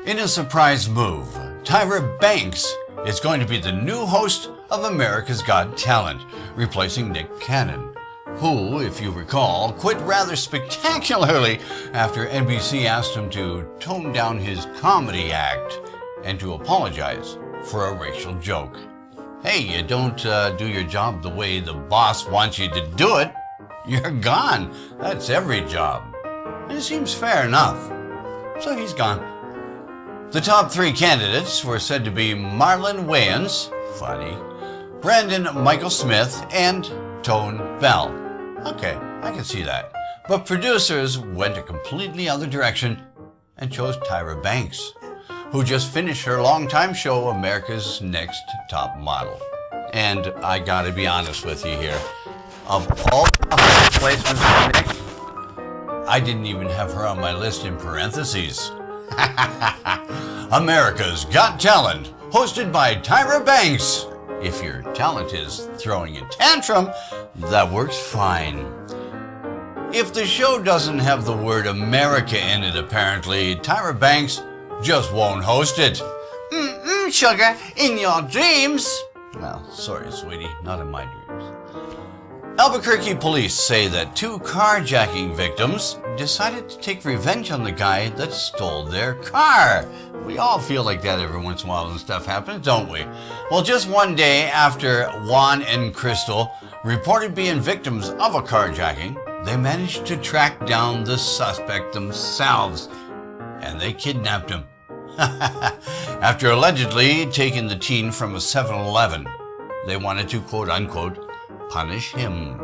In a surprise move, Tyra Banks is going to be the new host of America's Got Talent, replacing Nick Canon, who, if you recall, quit rather spectacularly after NBC asked him to tone down his comedy act and to apologize for a racial joke. Hey, you don't do your job the way the boss wants you to do it, you're gone. That's every job. And it seems fair enough. So he's gone. The top three candidates were said to be Marlon Wayans, funny, Brandon Michael Smith, and Tone Bell. Okay, I can see that. But producers went a completely other direction and chose Tyra Banks, who just finished her longtime show, America's Next Top Model. And I gotta be honest with you here, of all the placements for Nick, I didn't even have her on my list in parentheses. America's Got Talent, hosted by Tyra Banks. If your talent is throwing a tantrum, that works fine. If the show doesn't have the word America in it, apparently, Tyra Banks just won't host it. Sugar, in your dreams. Well, sorry, sweetie, not in my dreams. Albuquerque police say that two carjacking victims decided to take revenge on the guy that stole their car. We all feel like that every once in a while when stuff happens, don't we? Well, just one day after Juan and Crystal reported being victims of a carjacking, they managed to track down the suspect themselves, and they kidnapped him. After allegedly taking the teen from a 7-Eleven, they wanted to, quote-unquote, punish him.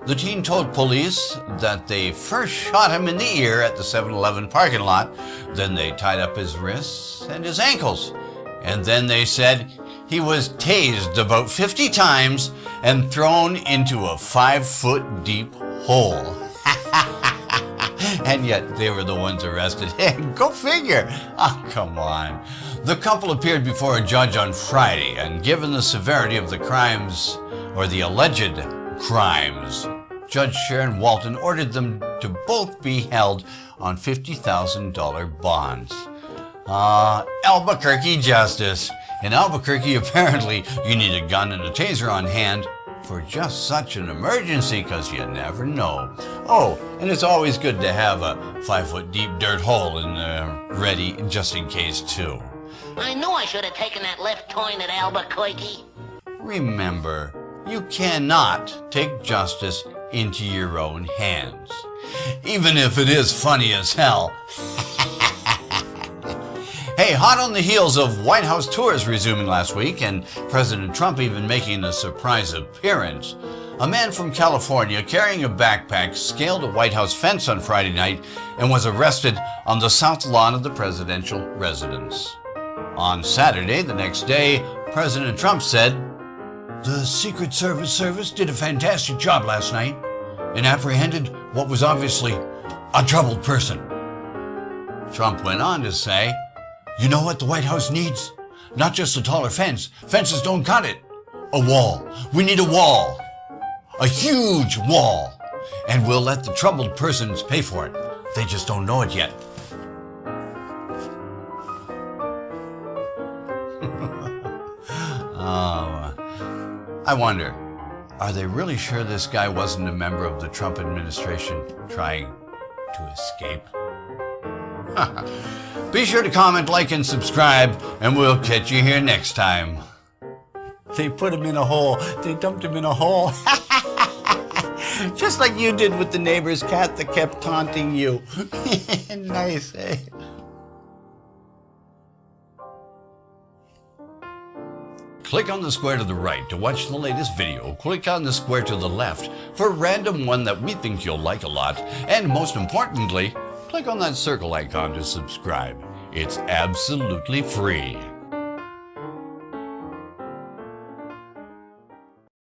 The teen told police that they first shot him in the ear at the 7-Eleven parking lot, then they tied up his wrists and his ankles, and then they said he was tased about 50 times and thrown into a 5-foot deep hole. And yet they were the ones arrested. Go figure. Oh, come on. The couple appeared before a judge on Friday, and given the severity of the crimes, or the alleged crimes, Judge Sharon Walton ordered them to both be held on $50,000 bonds. Albuquerque justice. In Albuquerque, apparently, you need a gun and a taser on hand for just such an emergency, because you never know. Oh, and it's always good to have a 5-foot deep dirt hole in ready just in case, too. I knew I should have taken that left turn at Albuquerque. Remember, you cannot take justice into your own hands, even if it is funny as hell. Hey, hot on the heels of White House tours resuming last week and President Trump even making a surprise appearance, a man from California carrying a backpack scaled a White House fence on Friday night and was arrested on the south lawn of the presidential residence. On Saturday, the next day, President Trump said, "The Secret Service did a fantastic job last night and apprehended what was obviously a troubled person." Trump went on to say, "You know what the White House needs? Not just a taller fence. Fences don't cut it. A wall. We need a wall. A huge wall. And we'll let the troubled persons pay for it. They just don't know it yet." Oh, I wonder, are they really sure this guy wasn't a member of the Trump administration trying to escape? Be sure to comment, like, and subscribe, and we'll catch you here next time. They put him in a hole. They dumped him in a hole. Just like you did with the neighbor's cat that kept taunting you. Nice, eh? Click on the square to the right to watch the latest video. Click on the square to the left for a random one that we think you'll like a lot. And most importantly, click on that circle icon to subscribe. It's absolutely free.